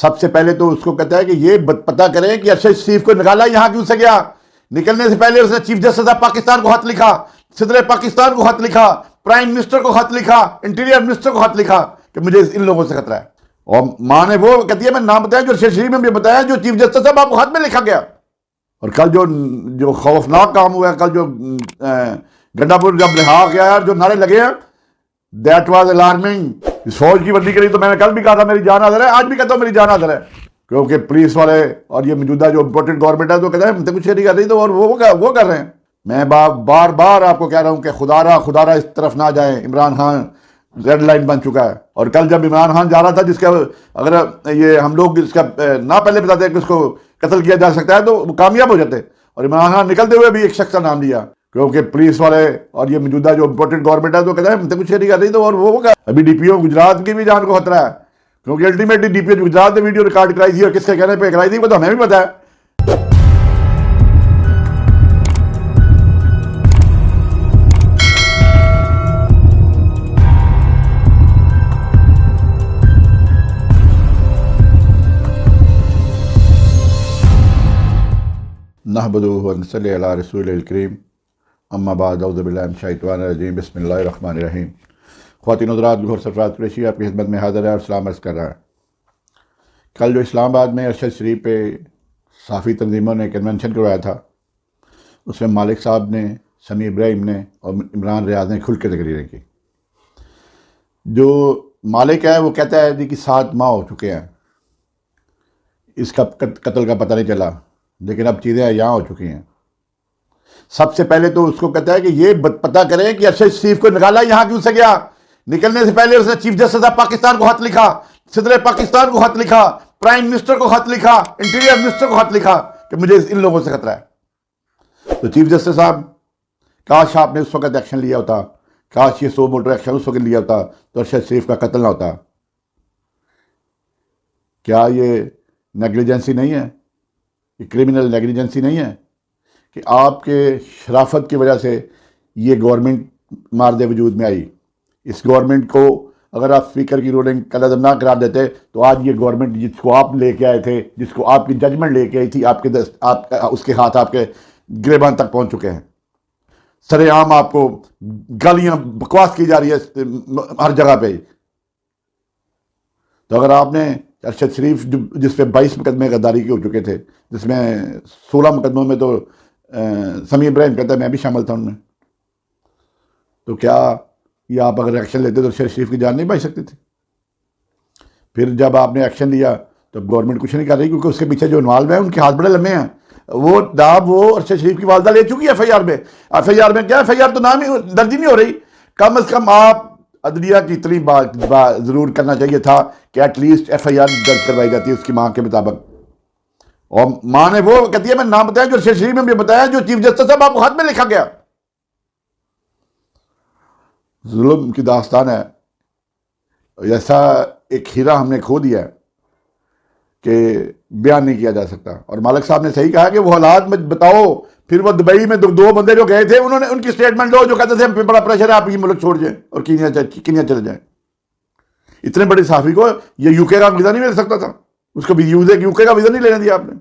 सबसे पहले तो उसको कहता है कि ये पता करें कि अरशद शरीफ को निकाला यहां क्यों से गया। निकलने से पहले उसने चीफ जस्टिस ऑफ पाकिस्तान को खत लिखा, सदर पाकिस्तान को खत लिखा, प्राइम मिनिस्टर को खत लिखा, इंटीरियर मिनिस्टर को खत लिखा कि मुझे इन लोगों से खतरा है। और मां ने वो कहती है मैं नाम बताया जो अरशद शरीफ में भी बताया जो चीफ जस्टिस साहब आपको खत में लिखा गया। और कल जो खौफनाक काम हुआ है, कल जो गंडापुर जब लिहा गया जो नारे लगे हैं, दैट वाज अलार्मिंग। फौज की वर्दी करी तो मैंने कल भी कहा था मेरी जान हाजिर है, आज भी कहता हूं मेरी जान हाजिर है, क्योंकि पुलिस वाले और ये मौजूदा जो इम्पोर्टेंट गवर्नमेंट है तो कहते हैं हमसे कुछ नहीं कर रही, तो और वो कर रहे हैं। मैं बार बार आपको कह रहा हूं कि खुदारा इस तरफ ना जाए। इमरान खान रेड लाइन बन चुका है। और कल जब इमरान खान जा रहा था, जिसका अगर ये हम लोग इसका ना पहले बताते कि उसको कत्ल किया जा सकता है तो कामयाब हो जाते, और इमरान खान निकलते हुए भी एक शख्स का नाम लिया, क्योंकि पुलिस वाले और ये मौजूदा जो इम्पोर्टेंट गवर्नमेंट है तो कहते हैं हमसे कुछ नहीं कर रही, तो और वो अभी डीपीओ गुजरात की भी जान को खतरा है, क्योंकि अल्टीमेटली डीपीओ गुजरात ने वीडियो रिकॉर्ड कराई थी और किसके कहने पे कराई थी वो तो हमें भी पता है। नहमदुहु व नसल्ली अला रसूलिल करीम, अम्मा बाद, औज़ु बिल्लाहि मिनश शैतानिर रजीम, बिस्मिल्लाहिर रहमानिर रहीम। ख्वातीन हज़रात, गौहर सरफराज कुरैशी आपकी खिदमत में हाज़िर है और सलाम अर्ज़ कर रहा है। कल जो इस्लामाबाद में अरशद शरीफ पे सहाफ़ी तंजीमों ने कन्वेंशन करवाया था, उसमें मालिक साहब ने, समी इब्राहिम ने और इमरान रियाज ने खुल के तकरीरें की। जो मालिक है वो कहता है कि 7 माह हो चुके हैं, इसका कत्ल का पता नहीं चला, लेकिन अब चीज़ें यहाँ हो चुकी हैं। सबसे पहले तो उसको कहता है कि ये पता करें कि अरशद शरीफ को निकाला यहां क्यों से गया। निकलने से पहले उसने चीफ जस्टिस ऑफ पाकिस्तान को खत लिखा, सदर पाकिस्तान को खत लिखा, प्राइम मिनिस्टर को खत लिखा, इंटीरियर मिनिस्टर को खत लिखा कि मुझे इन लोगों से खतरा है। तो चीफ जस्टिस साहब, काश आपने उस वक्त एक्शन लिया होता, काश ये 100 मोटर एक्शन उस वक्त लिया होता तो अरशद शरीफ का कत्ल ना होता। क्या ये नेग्लिजेंसी नहीं है, ये क्रिमिनल नेग्लिजेंसी नहीं है कि आपके शराफत की वजह से ये गवर्नमेंट मारदे वजूद में आई। इस गवर्नमेंट को अगर आप स्पीकर की रूलिंग कलअदम ना करार देते तो आज ये गवर्नमेंट जिसको आप लेके आए थे, जिसको आपकी जजमेंट लेके आई थी, उसके हाथ आपके गिरेबान तक पहुंच चुके हैं। सरेआम आपको गालियां बकवास की जा रही है हर जगह पे। तो अगर आपने अरशद शरीफ जिसपे 22 मुकदमे गद्दारी के हो चुके थे, जिसमें 16 मुकदमों में तो समी इब्राहिम कहता है मैं भी शामिल था उनमें, तो क्या ये आप अगर एक्शन लेते तो अरशद शरीफ की जान नहीं बच सकती थी? फिर जब आपने एक्शन लिया तो गवर्नमेंट कुछ नहीं कर रही, क्योंकि उसके पीछे जो इन्वॉल्व है उनके हाथ बड़े लंबे हैं। वो अरशद शरीफ की वालदा ले चुकी है FIR में। FIR में क्या, FIR तो नाम ही दर्ज ही नहीं हो रही। कम अज कम आप अदलिया की इतनी बात जरूर करना चाहिए था कि एटलीस्ट FIR दर्ज करवाई जाती है उसकी मां के मुताबिक। और मां ने वो कहती है मैं नाम बताया जो अरशद शरीफ में भी बताया जो चीफ जस्टिस साहब आपको खत में लिखा गया। जुल्म की दास्तान है। ऐसा एक हीरा हमने खो दिया कि बयान नहीं किया जा सकता। और मालिक साहब ने सही कहा कि वो हालात में बताओ। फिर वो दुबई में 2 बंदे जो गए थे उन्होंने उनकी स्टेटमेंट लो, जो कहते थे हम पे बड़ा प्रेशर है आप ये मुल्क छोड़ जाए और कीनिया चले जाए। इतने बड़े साफी को ये यूके का वीजा नहीं मिल सकता था, उसको भी यूके का वीजा नहीं लेने दिया आपने।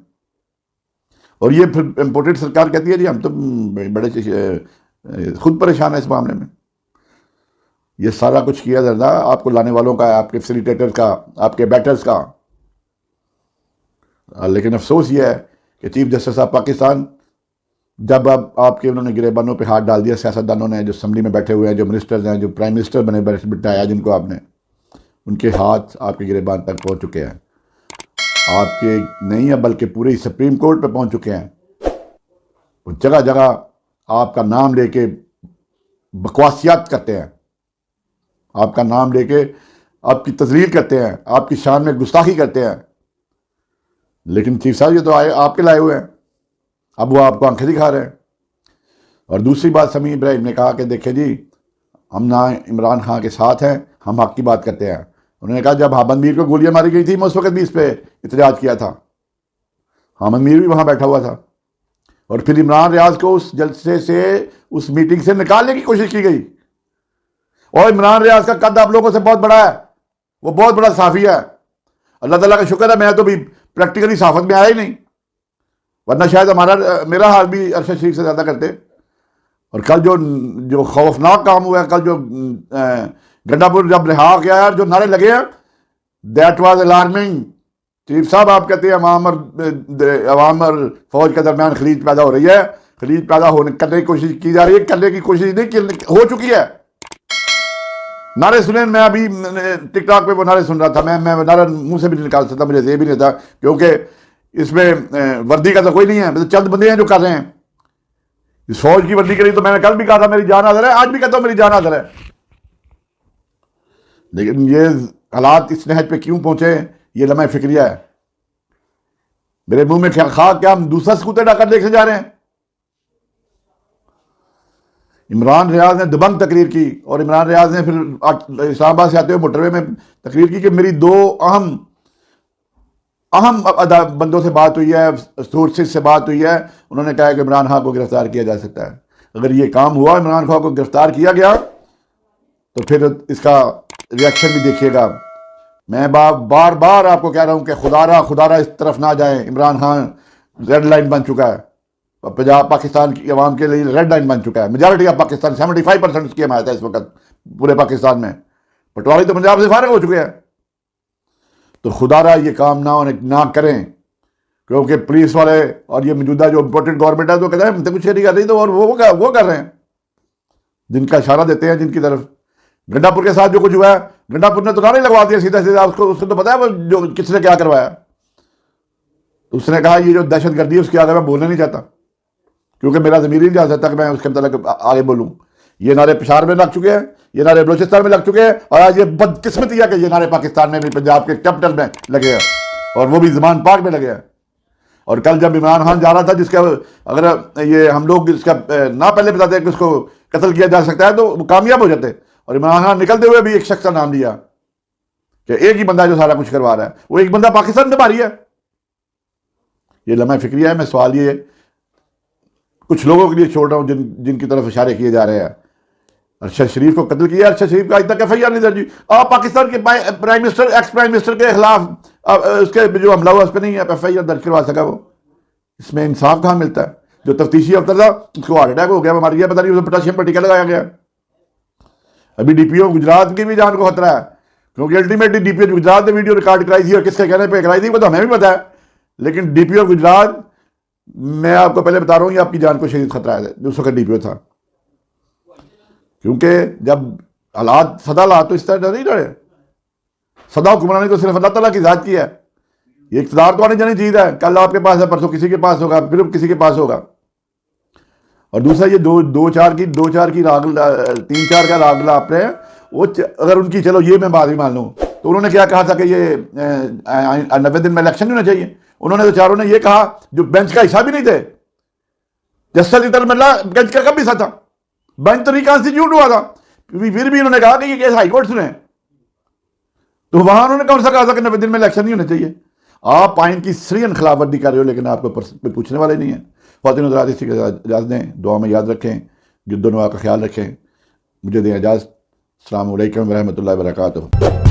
और ये फिर इम्पोर्टेड सरकार कहती है जी हम तो बड़े खुद परेशान है इस मामले में। ये सारा कुछ किया जा रहा है आपको लाने वालों का, आपके फैसिलिटेटर्स का, आपके बैटर्स का। लेकिन अफसोस ये है कि चीफ जस्टिस ऑफ पाकिस्तान जब अब आपके उन्होंने गिरेबानों पे हाथ डाल दिया, सियासतदानों ने जो असम्बली में बैठे हुए हैं, जो मिनिस्टर्स हैं, जो प्राइम मिनिस्टर बने बिठाया जिनको आपने, उनके हाथ आपके गिरेबान तक पहुंच चुके हैं। आपके नहीं है बल्कि पूरे सुप्रीम कोर्ट पे पहुंच चुके हैं। वो जगह जगह आपका नाम लेके बकवासियात करते हैं, आपका नाम लेके आपकी तजलील करते हैं, आपकी शान में गुस्ताखी करते हैं। लेकिन चीफ साहब ये तो आपके लाए हुए हैं, अब वो आपको आंखें दिखा रहे हैं। और दूसरी बात समी इब्राहिम ने कहा कि देखिए जी हम ना इमरान खान के साथ हैं, हम हक की बात करते हैं। उन्होंने कहा जब हामद मीर को गोलियां मारी गई थी मैं उस वक्त भी इस पर एहतजाज किया था, हामद मीर भी वहां बैठा हुआ था। और फिर इमरान रियाज को उस जलसे से, उस मीटिंग से निकालने की कोशिश की गई। और इमरान रियाज का कद आप लोगों से बहुत बड़ा है, वो बहुत बड़ा साफी है। अल्लाह ताला का शुक्र है मैं तो भी प्रैक्टिकली सहाफत में आया ही नहीं, वरना शायद मेरा हाल भी अरशद शरीफ से ज़्यादा करते। और कल जो खौफनाक काम हुआ है, कल जो गंडापुर जब रिहा किया यार, जो नारे लगे हैं, दैट वाज अलार्मिंग। चीफ साहब आप कहते हैं अवाम और फौज के दरमियान खलीज पैदा हो रही है, खलीज पैदा करने की कोशिश की जा रही है, करने की कोशिश नहीं हो चुकी है। नारे सुने, मैं अभी टिकटॉक पे वो नारे सुन रहा था, मैं नारा मुंह से भी नहीं निकाल सकता, मुझे दे भी नहीं था, क्योंकि इसमें वर्दी का तो कोई नहीं है, मतलब चंद बंदे हैं जो कर रहे हैं। इस फौज की वर्दी के लिए तो मैंने कल भी कहा था मेरी जान हाजिर है, आज भी कहता हूं मेरी जान हाजिर है। लेकिन ये हालात इस नहज पे क्यों पहुंचे, ये लम्हा फिक्रिया है। मेरे मुंह में खाक क्या हम दूसरा स्कूटर डाकर देखने जा रहे हैं। इमरान रियाज ने दबंग तकरीर की, और इमरान रियाज ने फिर इस्लामाबाद से आते हुए मोटरवे में तकरीर की कि मेरी दो अहम बंदों से बात हुई है, सोर्सेज से बात हुई है। उन्होंने कहा कि इमरान खान को गिरफ्तार किया जा सकता है। अगर ये काम हुआ, इमरान खान को गिरफ्तार किया गया, तो फिर इसका रिएक्शन भी देखिएगा। मैं बार बार आपको कह रहा हूं कि खुदारा इस तरफ ना जाए। इमरान खान रेड लाइन बन चुका है, पंजाब पाकिस्तान की आवाम के लिए रेड लाइन बन चुका है। मेजॉरिटी ऑफ पाकिस्तान 75% उसकी हमायत है इस वक्त पूरे पाकिस्तान में। पटवारी तो पंजाब से फारिग हो चुके हैं। तो खुदारा ये काम ना करें, क्योंकि पुलिस वाले और ये मौजूदा जो इम्पोर्टेड गवर्नमेंट है तो कहते हैं हमसे कुछ नहीं कर रही, तो और वो कर रहे हैं, जिनका इशारा देते हैं जिनकी तरफ। गंडापुर के साथ जो कुछ हुआ है, गंडापुर ने तो नारे लगवा दिया सीधा सीधा, उसको तो पता है वो जो किसने क्या करवाया। तो उसने कहा ये जो दहशत गर्दी है उसके आगे मैं बोलना नहीं चाहता, क्योंकि मेरा ज़मीर ही नहीं जा सकता कि मैं उसके मतलब आगे बोलूँ। ये नारे पेशावर में लग चुके हैं, ये नारे बलोचिस्तान में लग चुके हैं, और आज ये बदकिस्मती है कि ये नारे पाकिस्तान में भी, पंजाब के कैपिटल में लगे हैं, और वो भी ज़मान पाक में लगे हैं। और कल जब इमरान खान जा रहा था, जिसका अगर ये हम लोग इसका ना पहले बताते हैं कि उसको कत्ल किया जा सकता है तो वो कामयाब हो जाते। और इमरान खान निकलते हुए भी एक शख्स का नाम लिया कि एक ही बंदा जो सारा कुछ करवा रहा है, वो एक बंदा पाकिस्तान में मारी है। ये लम्हा फिक्रिया है। मैं सवाल ये कुछ लोगों के लिए छोड़ रहा हूं जिनकी तरफ इशारे किए जा रहे हैं। अरशद शरीफ को कत्ल किया, अरशद शरीफ का आज तक FIR नहीं दर्ज हुई। आप पाकिस्तान के prime minister, ex prime minister के खिलाफ उसके जो हमला हुआ उस पर नहीं है FIR दर्ज करवा सका वो। इसमें इंसाफ कहां मिलता है? जो तफ्तीशी अफसर था उसको हार्ट अटैक हो गया, मर गया, पता नहीं उसे पोटाशियम पर टीका लगाया गया। अभी DPO गुजरात की भी जान को खतरा है, क्योंकि अल्टीमेटली DPO गुजरात ने वीडियो रिकॉर्ड कराई थी, और किसके कहने पर कराई थी वो तो हमें भी पता है। लेकिन DPO गुजरात, मैं आपको पहले बता रहा हूं, ये आपकी जान को शदीद खतरा है जो उस वक्त DPO था। क्योंकि जब सदा हालात तो इस तरह नहीं रहे। सदा हुक्मरानी तो सिर्फ अल्लाह ताला की जात की है। ये इक़्तिदार तो आने जानी चीज है, कल आपके पास है, परसों किसी के पास होगा, फिर किसी के पास होगा। और दूसरा ये दो चार की राग, 3-4 का राग आप रहे हैं वो, अगर उनकी, चलो ये मैं बात ही मान लूँ, तो उन्होंने क्या कहा था कि ये 90 दिन में इलेक्शन नहीं होना चाहिए। उन्होंने तो चारों ने ये कहा जो बेंच का हिस्सा भी नहीं थे। जस्टिस इतर मिल्ला बेंच का कब हिस्सा था? बेंच तो रिकॉन्स्टिट्यूट हुआ था, फिर भी उन्होंने कहा कि ये केस हाईकोर्ट सुने। तो वहां उन्होंने कौन सा कहा था कि 90 दिन में इलेक्शन नहीं होना चाहिए? आप आइन की सरीहन खिलाफवर्जी कर रहे हो, लेकिन आपको पूछने वाले नहीं है। ख्वातीन हज़रात, इसी के इजाज़त दें, दुआ में याद रखें, जुद्दो नवा का ख्याल रखें, मुझे दें इजाज़त। अस्सलामु अलैकुम व रहमतुल्लाहि व बरकातुहू।